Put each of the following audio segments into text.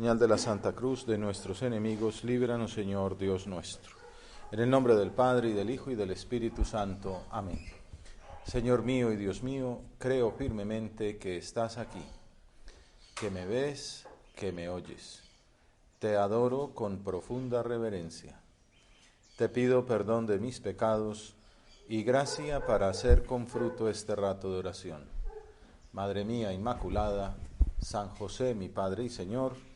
Señal de la Santa Cruz de nuestros enemigos, líbranos, Señor Dios nuestro. En el nombre del Padre, y del Hijo, y del Espíritu Santo. Amén. Señor mío y Dios mío, creo firmemente que estás aquí, que me ves, que me oyes. Te adoro con profunda reverencia. Te pido perdón de mis pecados y gracia para hacer con fruto este rato de oración. Madre mía Inmaculada, San José, mi Padre y Señor,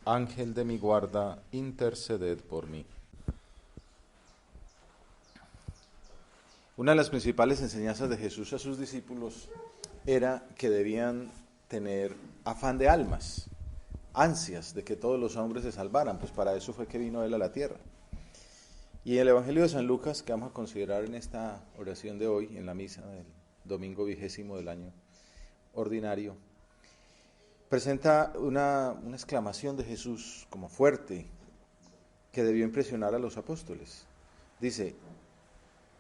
Ángel de mi guarda, interceded por mí. Una de las principales enseñanzas de Jesús a sus discípulos era que debían tener afán de almas, ansias de que todos los hombres se salvaran, pues para eso fue que vino Él a la tierra. Y el Evangelio de San Lucas, que vamos a considerar en esta oración de hoy, en la misa del domingo 20 del año ordinario, presenta una exclamación de Jesús como fuerte, que debió impresionar a los apóstoles. Dice: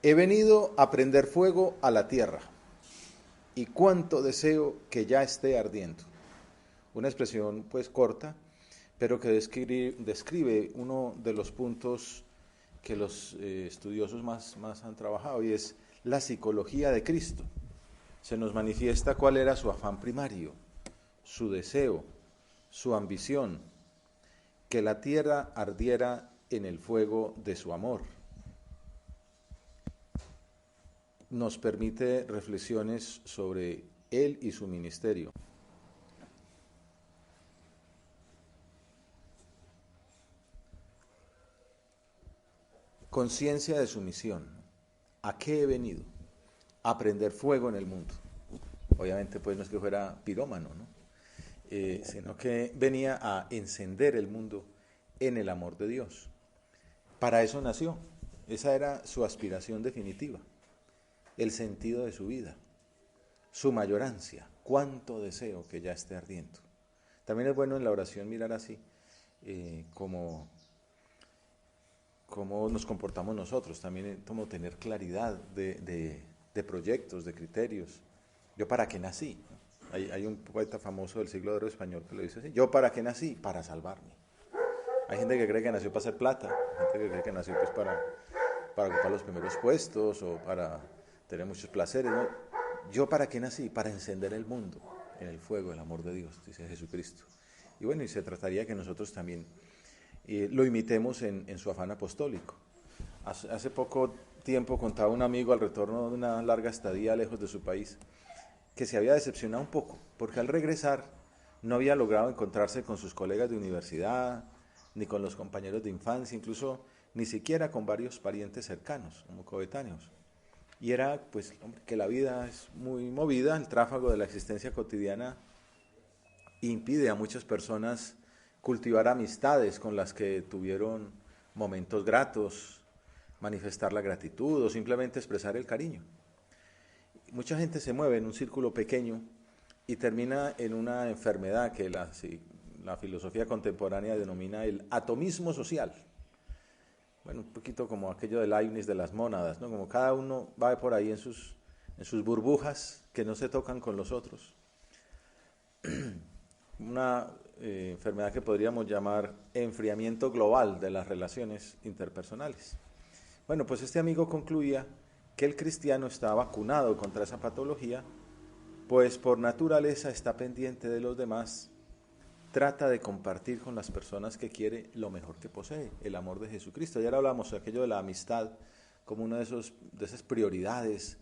he venido a prender fuego a la tierra, y cuánto deseo que ya esté ardiendo. Una expresión pues corta, pero que describe uno de los puntos que los estudiosos más han trabajado, y es la psicología de Cristo. Se nos manifiesta cuál era su afán primario, su deseo, su ambición, que la tierra ardiera en el fuego de su amor. Nos permite reflexiones sobre Él y su ministerio. Conciencia de su misión. ¿A qué he venido? A prender fuego en el mundo. Obviamente pues no es que fuera pirómano, ¿no? Sino que venía a encender el mundo en el amor de Dios. Para eso nació. Esa era su aspiración definitiva, el sentido de su vida, su mayor ansia. Cuánto deseo que ya esté ardiendo. También es bueno en la oración mirar así, como nos comportamos nosotros, también como tener claridad de proyectos, de criterios. ¿Yo para qué nací? Hay un poeta famoso del siglo de oro español que lo dice así: ¿yo para qué nací? Para salvarme. Hay gente que cree que nació para hacer plata, hay gente que cree que nació pues para ocupar los primeros puestos o para tener muchos placeres, ¿no? ¿Yo para qué nací? Para encender el mundo en el fuego del amor de Dios, dice Jesucristo. Y bueno, y se trataría que nosotros también lo imitemos en su afán apostólico. Hace poco tiempo contaba un amigo al retorno de una larga estadía lejos de su país, que se había decepcionado un poco, porque al regresar no había logrado encontrarse con sus colegas de universidad, ni con los compañeros de infancia, incluso ni siquiera con varios parientes cercanos, como coetáneos. Y era pues que la vida es muy movida, el tráfago de la existencia cotidiana impide a muchas personas cultivar amistades con las que tuvieron momentos gratos, manifestar la gratitud o simplemente expresar el cariño. Mucha gente se mueve en un círculo pequeño y termina en una enfermedad que la filosofía contemporánea denomina el atomismo social. Bueno, un poquito como aquello de Leibniz de las mónadas, ¿no? Como cada uno va por ahí en sus burbujas que no se tocan con los otros. Una enfermedad que podríamos llamar enfriamiento global de las relaciones interpersonales. Bueno, pues este amigo concluía que el cristiano está vacunado contra esa patología, pues por naturaleza está pendiente de los demás, trata de compartir con las personas que quiere lo mejor que posee, el amor de Jesucristo. Ya hablamos de aquello de la amistad como una de esas prioridades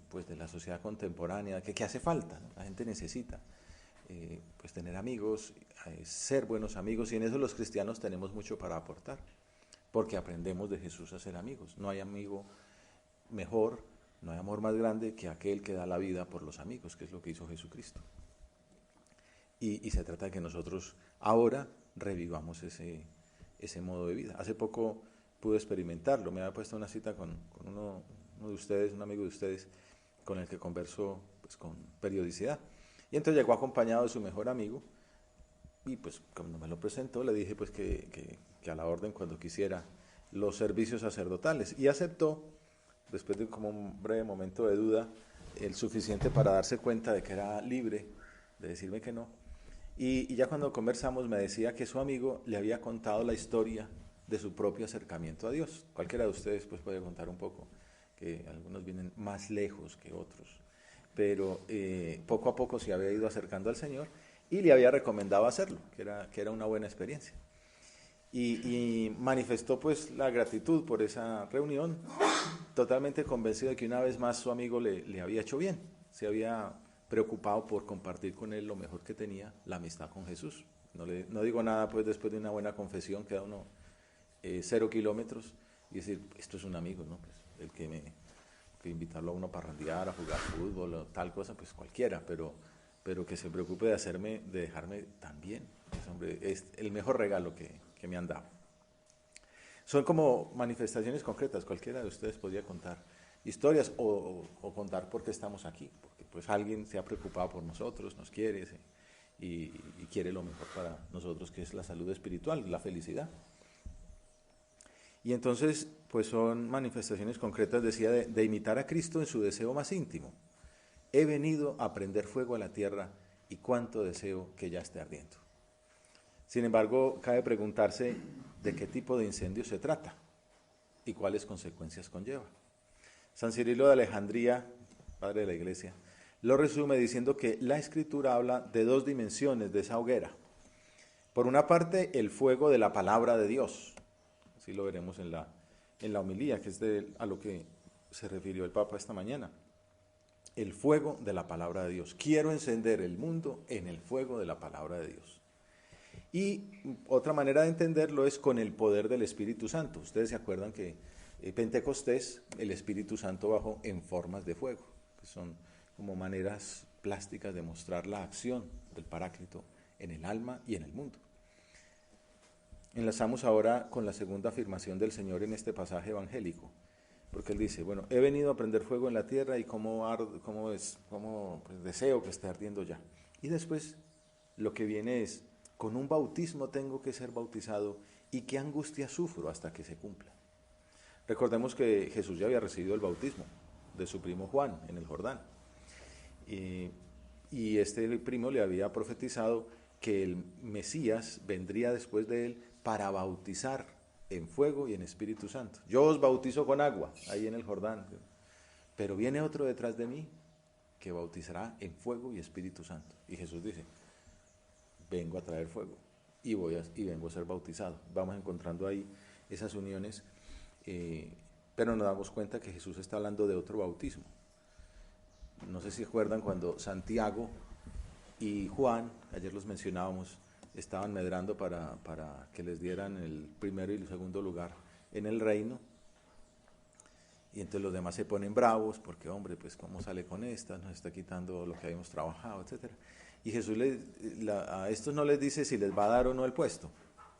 pues de la sociedad contemporánea, que hace falta, ¿no? La gente necesita pues tener amigos, ser buenos amigos, y en eso los cristianos tenemos mucho para aportar, porque aprendemos de Jesús a ser amigos. No hay amigo mejor, no hay amor más grande que aquel que da la vida por los amigos, que es lo que hizo Jesucristo. Y se trata de que nosotros ahora revivamos ese modo de vida. Hace poco pude experimentarlo, me había puesto una cita con uno de ustedes, un amigo de ustedes, con el que converso pues, con periodicidad. Y entonces llegó acompañado de su mejor amigo, y pues cuando me lo presentó le dije pues que a la orden cuando quisiera los servicios sacerdotales, y aceptó, después de como un breve momento de duda, el suficiente para darse cuenta de que era libre de decirme que no. Y ya cuando conversamos me decía que su amigo le había contado la historia de su propio acercamiento a Dios. Cualquiera de ustedes pues puede contar un poco, que algunos vienen más lejos que otros, pero poco a poco se había ido acercando al Señor y le había recomendado hacerlo, que era una buena experiencia. Y manifestó pues la gratitud por esa reunión, totalmente convencido de que una vez más su amigo le había hecho bien, se había preocupado por compartir con él lo mejor que tenía, la amistad con Jesús. No digo nada pues después de una buena confesión, queda uno 0 kilómetros y decir, esto es un amigo, ¿no? Pues el que invitarlo a uno a parrandear, a jugar fútbol o tal cosa, pues cualquiera, pero que se preocupe de dejarme tan bien, pues, hombre, es el mejor regalo que me han dado. Son como manifestaciones concretas, cualquiera de ustedes podría contar historias o contar por qué estamos aquí, porque pues alguien se ha preocupado por nosotros, nos quiere y quiere lo mejor para nosotros, que es la salud espiritual, la felicidad. Y entonces, pues son manifestaciones concretas, decía, de imitar a Cristo en su deseo más íntimo. He venido a prender fuego a la tierra y cuánto deseo que ya esté ardiendo. Sin embargo, cabe preguntarse de qué tipo de incendio se trata y cuáles consecuencias conlleva. San Cirilo de Alejandría, padre de la Iglesia, lo resume diciendo que la Escritura habla de dos dimensiones de esa hoguera. Por una parte, el fuego de la palabra de Dios, así lo veremos en la homilía, que es a lo que se refirió el Papa esta mañana. El fuego de la palabra de Dios. Quiero encender el mundo en el fuego de la palabra de Dios. Y otra manera de entenderlo es con el poder del Espíritu Santo. Ustedes se acuerdan que Pentecostés, el Espíritu Santo bajó en formas de fuego, que son como maneras plásticas de mostrar la acción del Paráclito en el alma y en el mundo. Enlazamos ahora con la segunda afirmación del Señor en este pasaje evangélico, porque Él dice, bueno, he venido a prender fuego en la tierra y pues, deseo que esté ardiendo ya. Y después lo que viene es, con un bautismo tengo que ser bautizado y qué angustia sufro hasta que se cumpla. Recordemos que Jesús ya había recibido el bautismo de su primo Juan en el Jordán. Y este primo le había profetizado que el Mesías vendría después de él para bautizar en fuego y en Espíritu Santo. Yo os bautizo con agua, ahí en el Jordán, pero viene otro detrás de mí que bautizará en fuego y Espíritu Santo. Y Jesús dice, vengo a traer fuego y vengo a ser bautizado. Vamos encontrando ahí esas uniones, pero nos damos cuenta que Jesús está hablando de otro bautismo. No sé si recuerdan cuando Santiago y Juan, ayer los mencionábamos, estaban medrando para que les dieran el primero y el segundo lugar en el reino. Y entonces los demás se ponen bravos porque, hombre, pues cómo sale con esta, nos está quitando lo que habíamos trabajado, etcétera. Y Jesús a estos no les dice si les va a dar o no el puesto.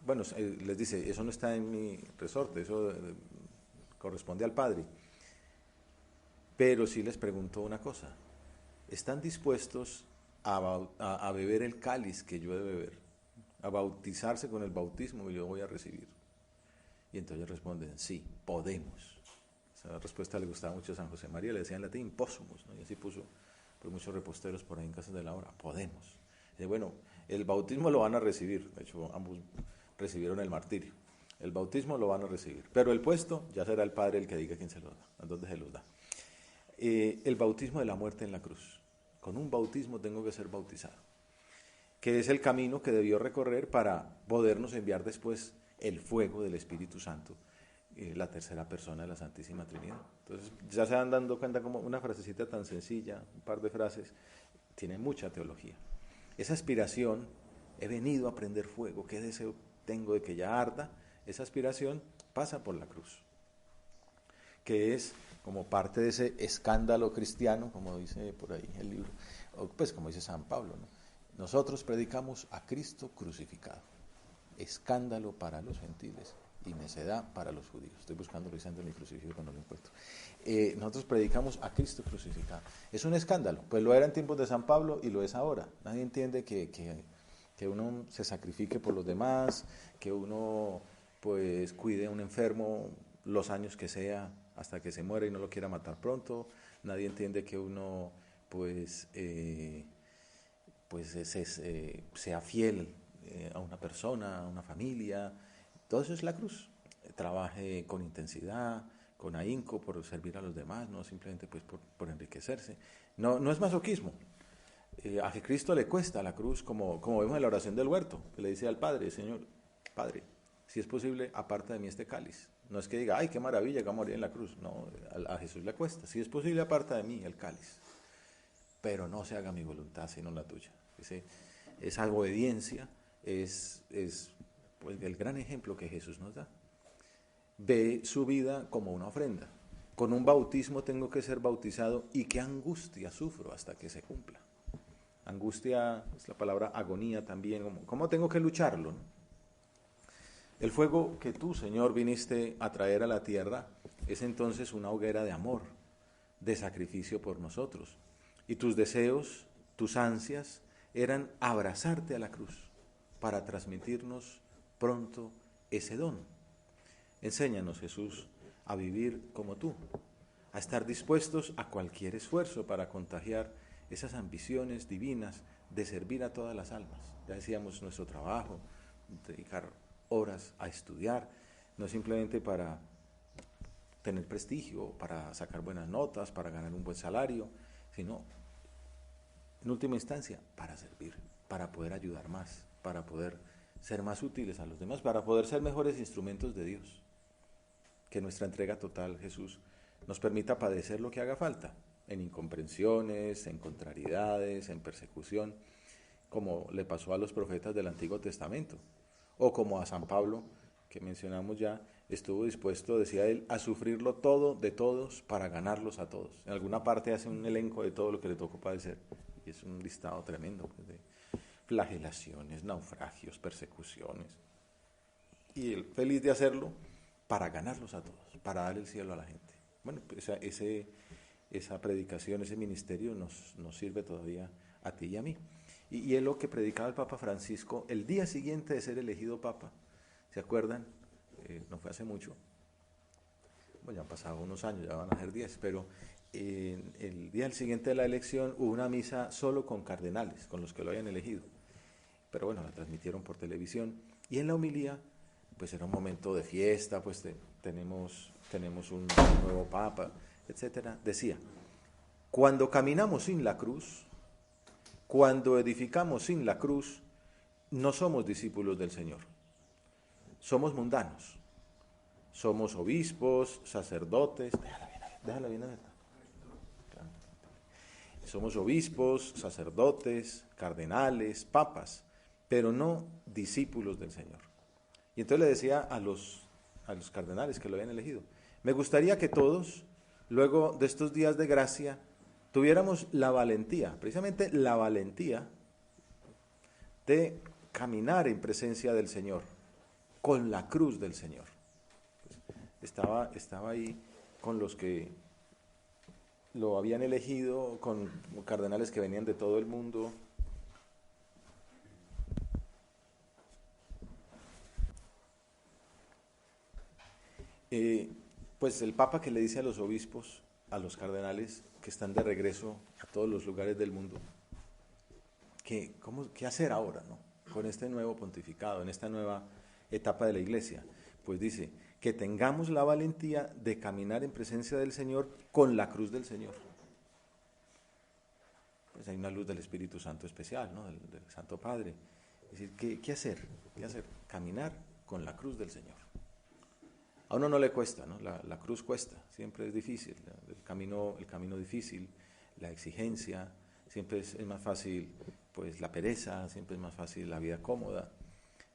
Bueno, les dice, eso no está en mi resorte, eso corresponde al Padre. Pero sí les pregunto una cosa, ¿están dispuestos a beber el cáliz que yo he de beber? A bautizarse con el bautismo que yo voy a recibir. Y entonces responden, sí, podemos. Esa respuesta le gustaba mucho a San José María, le decía en latín, possumus, ¿no? Y así puso pues, muchos reposteros por ahí en Casas de la Hora, podemos. Dice, bueno, el bautismo lo van a recibir, de hecho ambos recibieron el martirio. El bautismo lo van a recibir, pero el puesto ya será el Padre el que diga quién se lo da, a dónde se los da. El bautismo de la muerte en la cruz. Con un bautismo tengo que ser bautizado, que es el camino que debió recorrer para podernos enviar después el fuego del Espíritu Santo, la tercera persona de la Santísima Trinidad. Entonces ya se van dando cuenta como una frasecita tan sencilla, un par de frases, tiene mucha teología. Esa aspiración, he venido a prender fuego, qué deseo tengo de que ya arda, esa aspiración pasa por la cruz, que es como parte de ese escándalo cristiano, como dice por ahí el libro, o pues como dice San Pablo, ¿no? Nosotros predicamos a Cristo crucificado, escándalo para los gentiles y necedad para los judíos. Estoy buscando Vicente en mi crucifijo cuando lo encuentro. Nosotros predicamos a Cristo crucificado. Es un escándalo, pues lo era en tiempos de San Pablo y lo es ahora. Nadie entiende que uno se sacrifique por los demás, que uno pues cuide a un enfermo los años que sea hasta que se muera y no lo quiera matar pronto. Nadie entiende que uno pues pues sea fiel a una persona, a una familia. Todo eso es la cruz. Trabaje con intensidad, con ahínco por servir a los demás, no simplemente pues por enriquecerse. No es masoquismo. A Cristo le cuesta la cruz, como vemos en la oración del huerto, que le dice al Padre: Señor, Padre, si es posible, aparta de mí este cáliz. No es que diga, ay, qué maravilla, que va a morir en la cruz. No, a Jesús le cuesta. Si es posible, aparta de mí el cáliz. Pero no se haga mi voluntad, sino la tuya. Esa obediencia es pues, el gran ejemplo que Jesús nos da. Ve su vida como una ofrenda. Con un bautismo tengo que ser bautizado, y qué angustia sufro hasta que se cumpla. Angustia es la palabra agonía también. ¿Cómo tengo que lucharlo, no? El fuego que tú, Señor, viniste a traer a la tierra es entonces una hoguera de amor, de sacrificio por nosotros. Y tus deseos, tus ansias, eran abrazarte a la cruz para transmitirnos pronto ese don. Enséñanos, Jesús, a vivir como tú, a estar dispuestos a cualquier esfuerzo para contagiar esas ambiciones divinas de servir a todas las almas. Ya decíamos, nuestro trabajo, dedicar horas a estudiar, no simplemente para tener prestigio, para sacar buenas notas, para ganar un buen salario, sino, en última instancia, para servir, para poder ayudar más, para poder ser más útiles a los demás, para poder ser mejores instrumentos de Dios. Que nuestra entrega total, Jesús, nos permita padecer lo que haga falta, en incomprensiones, en contrariedades, en persecución, como le pasó a los profetas del Antiguo Testamento, o como a San Pablo, que mencionamos ya, estuvo dispuesto, decía él, a sufrirlo todo de todos para ganarlos a todos. En alguna parte hace un elenco de todo lo que le tocó padecer, y es un listado tremendo, pues, de flagelaciones, naufragios, persecuciones, y él feliz de hacerlo para ganarlos a todos, para dar el cielo a la gente. Bueno, pues esa predicación, ese ministerio nos sirve todavía a ti y a mí. Y es lo que predicaba el Papa Francisco el día siguiente de ser elegido Papa. ¿Se acuerdan? No fue hace mucho. Bueno, ya han pasado unos años, ya van a ser 10, pero el día siguiente de la elección hubo una misa solo con cardenales, con los que lo habían elegido. Pero bueno, la transmitieron por televisión. Y en la homilía, pues era un momento de fiesta, pues tenemos un nuevo Papa, etcétera. Decía: cuando caminamos sin la cruz, cuando edificamos sin la cruz, no somos discípulos del Señor. Somos mundanos. Somos obispos, sacerdotes. Déjala bien abierta. Somos obispos, sacerdotes, cardenales, papas, pero no discípulos del Señor. Y entonces le decía a los cardenales que lo habían elegido: me gustaría que todos, luego de estos días de gracia, tuviéramos la valentía, precisamente la valentía, de caminar en presencia del Señor, con la cruz del Señor. Pues estaba ahí con los que lo habían elegido, con cardenales que venían de todo el mundo. Pues el Papa que le dice a los obispos, a los cardenales que están de regreso a todos los lugares del mundo, ¿qué hacer ahora, no? Con este nuevo pontificado, en esta nueva etapa de la Iglesia? Pues dice, que tengamos la valentía de caminar en presencia del Señor con la cruz del Señor. Pues hay una luz del Espíritu Santo especial, ¿no? Del Santo Padre. Es decir, ¿qué hacer? ¿Qué hacer? Caminar con la cruz del Señor. A uno no le cuesta, ¿no? La cruz cuesta, siempre es difícil, el camino difícil, la exigencia, siempre es más fácil pues la pereza, siempre es más fácil la vida cómoda.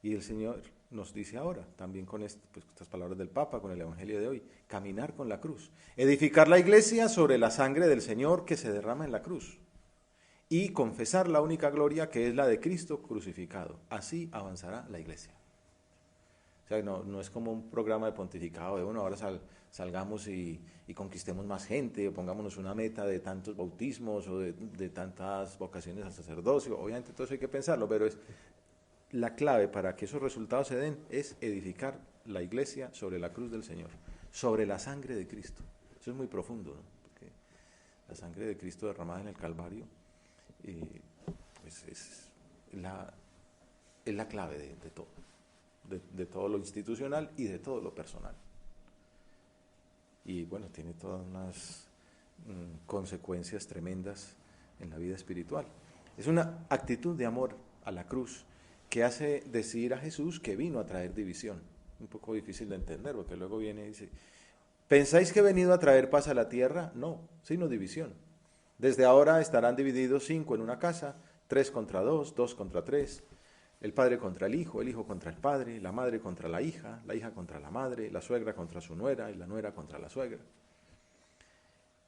Y el Señor nos dice ahora, también con estas palabras del Papa, con el Evangelio de hoy, caminar con la cruz, edificar la Iglesia sobre la sangre del Señor que se derrama en la cruz, y confesar la única gloria que es la de Cristo crucificado. Así avanzará la Iglesia. O sea, no es como un programa de pontificado de, bueno, ahora salgamos y conquistemos más gente, o pongámonos una meta de tantos bautismos o de tantas vocaciones al sacerdocio. Obviamente todo eso hay que pensarlo, pero la clave para que esos resultados se den es edificar la Iglesia sobre la cruz del Señor, sobre la sangre de Cristo. Eso es muy profundo, ¿no? Porque la sangre de Cristo derramada en el Calvario pues es la clave de todo, de todo lo institucional y de todo lo personal. Y bueno, tiene todas unas consecuencias tremendas en la vida espiritual. Es una actitud de amor a la cruz que hace decir a Jesús que vino a traer división. Un poco difícil de entender, porque luego viene y dice, ¿pensáis que he venido a traer paz a la tierra? No, sino división. Desde ahora estarán divididos 5 en una casa, 3 contra 2, 2 contra 3, el padre contra el hijo contra el padre, la madre contra la hija contra la madre, la suegra contra su nuera y la nuera contra la suegra.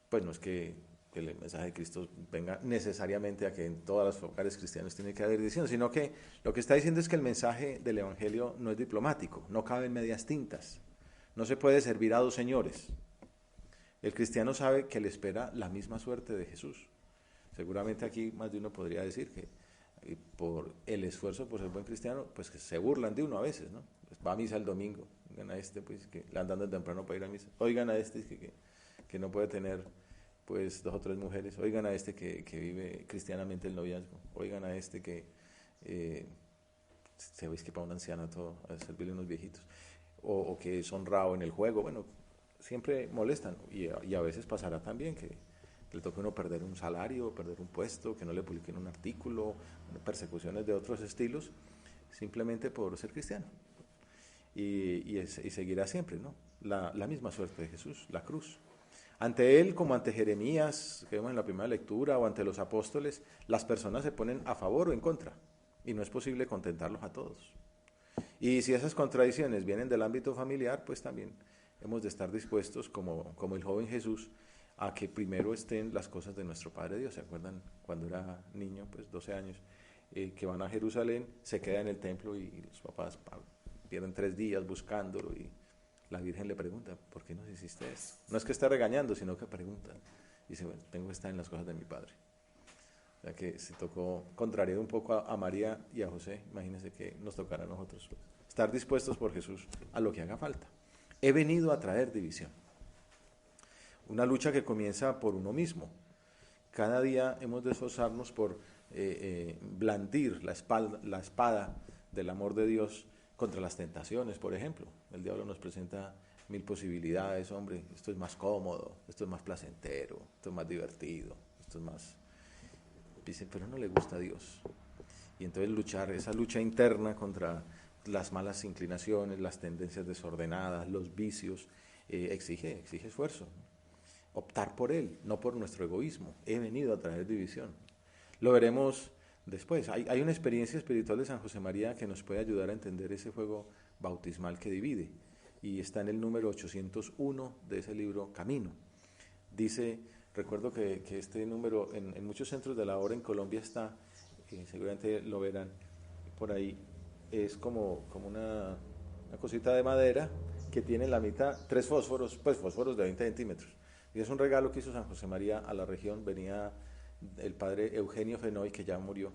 Pues no es que el mensaje de Cristo venga necesariamente a que en todos los hogares cristianos tiene que haber división, sino que lo que está diciendo es que el mensaje del Evangelio no es diplomático, no cabe en medias tintas, no se puede servir a dos señores. El cristiano sabe que le espera la misma suerte de Jesús. Seguramente aquí más de uno podría decir que por el esfuerzo por ser buen cristiano, pues que se burlan de uno a veces, ¿no? Pues va a misa el domingo, oigan a este pues que le andan de temprano para ir a misa, oigan a este que no puede tener pues 2 o 3 mujeres, oigan a este que vive cristianamente el noviazgo, oigan a este que sabéis que para un anciano todo, a servirle a unos viejitos, o que es honrado en el juego, bueno, siempre molestan, y a veces pasará también que le toque a uno perder un salario, perder un puesto, que no le publiquen un artículo, persecuciones de otros estilos, simplemente por ser cristiano. Y seguirá siempre, ¿no? La misma suerte de Jesús, la cruz. Ante él, como ante Jeremías, que vemos en la primera lectura, o ante los apóstoles, las personas se ponen a favor o en contra, y no es posible contentarlos a todos. Y si esas contradicciones vienen del ámbito familiar, pues también hemos de estar dispuestos, como el joven Jesús, a que primero estén las cosas de nuestro Padre Dios. ¿Se acuerdan cuando era niño, pues 12 años, que van a Jerusalén, se queda en el templo y los papás pierden 3 días buscándolo y la Virgen le pregunta, ¿por qué nos hiciste esto? No es que esté regañando, sino que pregunta. Dice, bueno, tengo que estar en las cosas de mi Padre. O sea que se tocó contrariar un poco a María y a José. Imagínense que nos tocará a nosotros pues, estar dispuestos por Jesús a lo que haga falta. He venido a traer división. Una lucha que comienza por uno mismo. Cada día hemos de esforzarnos por blandir la espada del amor de Dios contra las tentaciones, por ejemplo. El diablo nos presenta 1000 posibilidades, hombre, esto es más cómodo, esto es más placentero, esto es más divertido, esto es más... Dice, pero no le gusta a Dios. Y entonces esa lucha interna contra las malas inclinaciones, las tendencias desordenadas, los vicios, exige esfuerzo. Optar por él, no por nuestro egoísmo. He venido a traer división. Lo veremos después. Hay una experiencia espiritual de San José María que nos puede ayudar a entender ese fuego bautismal que divide. Y está en el número 801 de ese libro, Camino. Dice, recuerdo que este número en muchos centros de la obra en Colombia está, seguramente lo verán por ahí, es como una cosita de madera que tiene en la mitad 3 fósforos, pues fósforos de 20 centímetros. Y es un regalo que hizo San José María a la región. Venía el padre Eugenio Fenoy, que ya murió,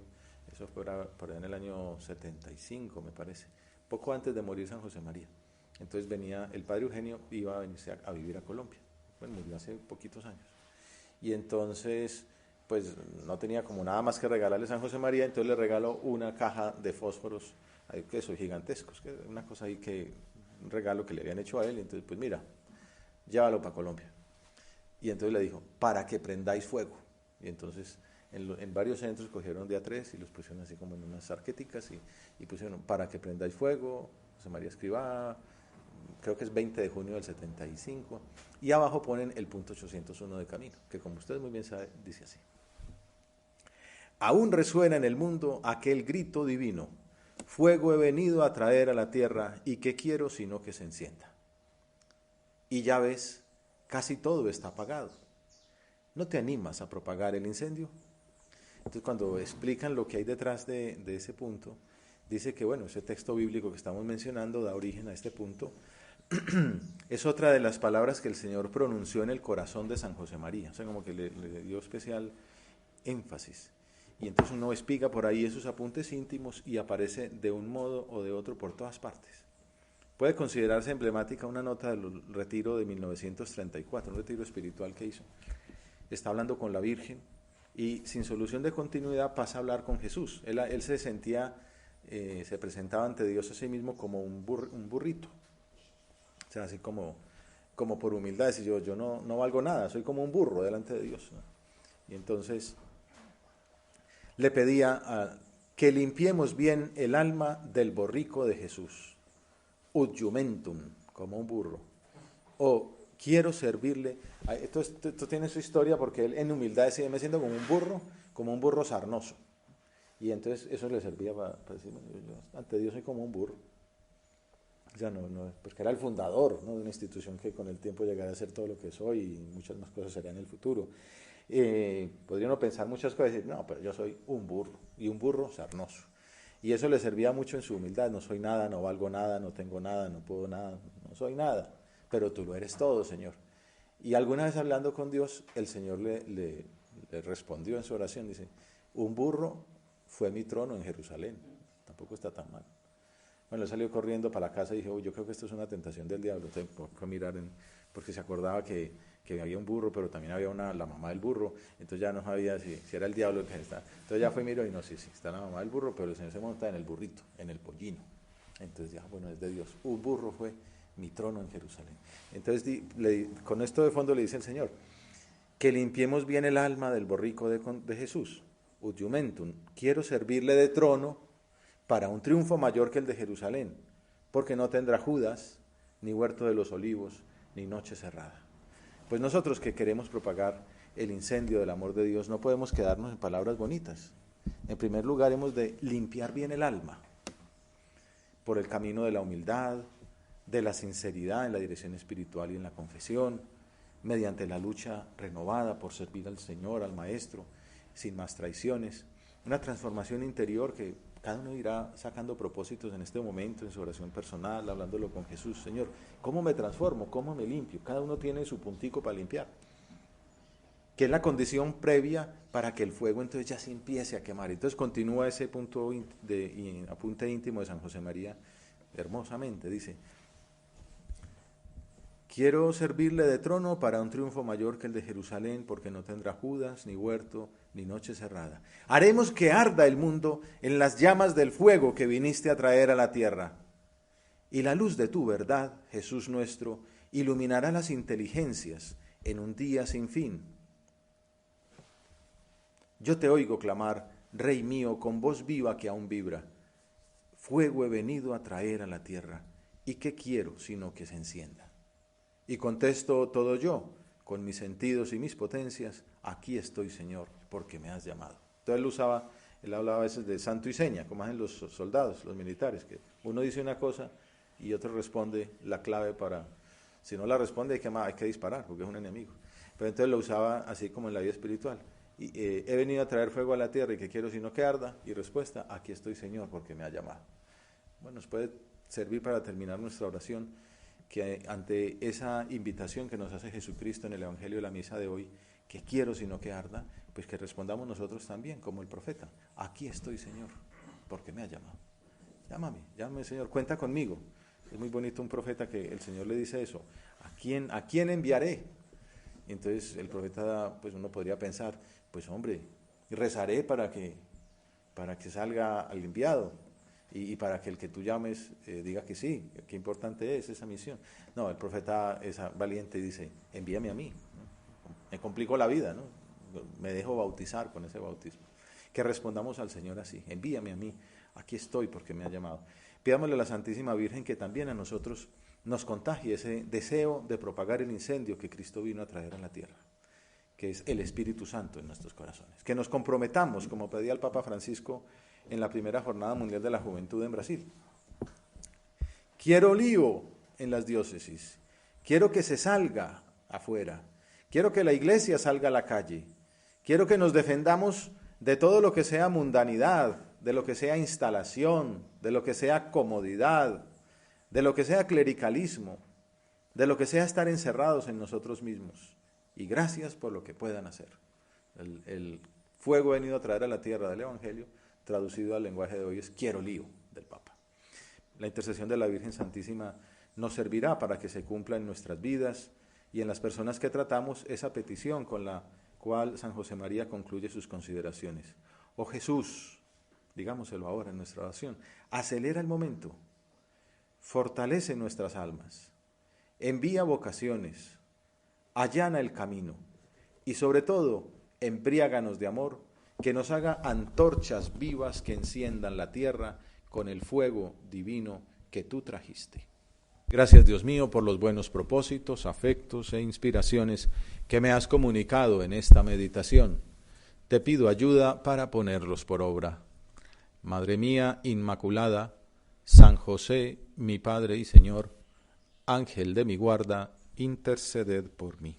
eso fue por ahí en el año 75, me parece, poco antes de morir San José María. Entonces venía, el padre Eugenio iba a venirse a vivir a Colombia, bueno, murió hace poquitos años. Y entonces, pues no tenía como nada más que regalarle a San José María, entonces le regaló una caja de fósforos, que son gigantescos, que una cosa ahí un regalo que le habían hecho a él, y entonces pues mira, llévalo para Colombia. Y entonces le dijo, para que prendáis fuego. Y entonces en varios centros cogieron de a 3 y los pusieron así como en unas arqueticas y pusieron, para que prendáis fuego, José María Escrivá, creo que es 20 de junio del 75, y abajo ponen el punto 801 de Camino, que como ustedes muy bien saben, dice así. Aún resuena en el mundo aquel grito divino, fuego he venido a traer a la tierra, y qué quiero sino que se encienda. Y ya ves, casi todo está apagado. ¿No te animas a propagar el incendio? Entonces, cuando explican lo que hay detrás de ese punto, dice que, bueno, ese texto bíblico que estamos mencionando da origen a este punto. Es otra de las palabras que el Señor pronunció en el corazón de San José María, o sea, como que le dio especial énfasis. Y entonces uno espiga por ahí esos apuntes íntimos y aparece de un modo o de otro por todas partes. Puede considerarse emblemática una nota del retiro de 1934, un retiro espiritual que hizo. Está hablando con la Virgen y sin solución de continuidad pasa a hablar con Jesús. Él se sentía, se presentaba ante Dios a sí mismo como un burrito, o sea, así como por humildad, decir yo no valgo nada, soy como un burro delante de Dios, ¿no? Y entonces le pedía que limpiemos bien el alma del borrico de Jesús, ut jumentum, como un burro, o quiero servirle. Esto tiene su historia porque él en humildad decía, me siento como un burro sarnoso. Y entonces eso le servía para decir, bueno, yo ante Dios soy como un burro. O sea, porque era el fundador, ¿no?, de una institución que con el tiempo llegará a ser todo lo que soy y muchas más cosas serán en el futuro. Podría uno pensar muchas cosas y decir, no, pero yo soy un burro, y un burro sarnoso. Y eso le servía mucho en su humildad, no soy nada, no valgo nada, no tengo nada, no puedo nada, no soy nada, pero tú lo eres todo, Señor. Y alguna vez hablando con Dios, el Señor le respondió en su oración, dice, un burro fue mi trono en Jerusalén, tampoco está tan mal. Bueno, él salió corriendo para la casa y dije, yo creo que esto es una tentación del diablo. Entonces fue a mirar, porque se acordaba que había un burro, pero también había la mamá del burro. Entonces ya no sabía si era el diablo el que está. Entonces ya fue y miró y no, sí, está la mamá del burro, pero el Señor se monta en el burrito, en el pollino. Entonces ya, bueno, es de Dios. Un burro fue mi trono en Jerusalén. Entonces con esto de fondo le dice el Señor, que limpiemos bien el alma del borrico de Jesús. Ut jumentum, quiero servirle de trono para un triunfo mayor que el de Jerusalén, porque no tendrá Judas, ni huerto de los olivos, ni noche cerrada. Pues nosotros que queremos propagar el incendio del amor de Dios, no podemos quedarnos en palabras bonitas. En primer lugar, hemos de limpiar bien el alma, por el camino de la humildad, de la sinceridad en la dirección espiritual y en la confesión, mediante la lucha renovada por servir al Señor, al Maestro, sin más traiciones, una transformación interior que cada uno irá sacando propósitos en este momento, en su oración personal, hablándolo con Jesús. Señor, ¿cómo me transformo? ¿Cómo me limpio? Cada uno tiene su puntico para limpiar, que es la condición previa para que el fuego entonces ya se empiece a quemar. Entonces continúa ese punto de apunte íntimo de San José María hermosamente, dice, quiero servirle de trono para un triunfo mayor que el de Jerusalén, porque no tendrá Judas, ni huerto, ni noche cerrada. Haremos que arda el mundo en las llamas del fuego que viniste a traer a la tierra. Y la luz de tu verdad, Jesús nuestro, iluminará las inteligencias en un día sin fin. Yo te oigo clamar, Rey mío, con voz viva que aún vibra. Fuego he venido a traer a la tierra, ¿y qué quiero sino que se encienda? Y contesto todo yo, con mis sentidos y mis potencias, aquí estoy, Señor, porque me has llamado. Entonces él hablaba a veces de santo y seña, como hacen los soldados, los militares, que uno dice una cosa y otro responde la clave para, si no la responde hay que disparar, porque es un enemigo. Pero entonces lo usaba así como en la vida espiritual. Y, he venido a traer fuego a la tierra y que quiero sino que arda, y respuesta, aquí estoy, Señor, porque me ha llamado. Bueno, nos puede servir para terminar nuestra oración, que ante esa invitación que nos hace Jesucristo en el Evangelio de la Misa de hoy, que quiero sino que arda, pues que respondamos nosotros también, como el profeta, aquí estoy, Señor, porque me ha llamado. Llámame, Señor, cuenta conmigo. Es muy bonito un profeta que el Señor le dice eso, ¿a quién enviaré? Y entonces el profeta, pues uno podría pensar, pues hombre, rezaré para que salga al enviado, y para que el que tú llames diga que sí, qué importante es esa misión. No, el profeta es valiente y dice, envíame a mí, ¿no? Me complico la vida, ¿no? Me dejo bautizar con ese bautismo. Que respondamos al Señor así, envíame a mí, aquí estoy porque me ha llamado. Pidámosle a la Santísima Virgen que también a nosotros nos contagie ese deseo de propagar el incendio que Cristo vino a traer a la tierra, que es el Espíritu Santo en nuestros corazones. Que nos comprometamos, como pedía el Papa Francisco en la primera Jornada Mundial de la Juventud en Brasil. Quiero lío en las diócesis, quiero que se salga afuera, quiero que la iglesia salga a la calle, quiero que nos defendamos de todo lo que sea mundanidad, de lo que sea instalación, de lo que sea comodidad, de lo que sea clericalismo, de lo que sea estar encerrados en nosotros mismos. Y gracias por lo que puedan hacer. El fuego ha venido a traer a la tierra del Evangelio, traducido al lenguaje de hoy es quiero lío del Papa. La intercesión de la Virgen Santísima nos servirá para que se cumpla en nuestras vidas y en las personas que tratamos esa petición con cual San José María concluye sus consideraciones. Oh Jesús, digámoselo ahora en nuestra oración, acelera el momento, fortalece nuestras almas, envía vocaciones, allana el camino y sobre todo, embriáganos de amor, que nos haga antorchas vivas que enciendan la tierra con el fuego divino que tú trajiste. Gracias, Dios mío, por los buenos propósitos, afectos e inspiraciones que me has comunicado en esta meditación. Te pido ayuda para ponerlos por obra. Madre mía Inmaculada, San José, mi Padre y Señor, Ángel de mi guarda, interceded por mí.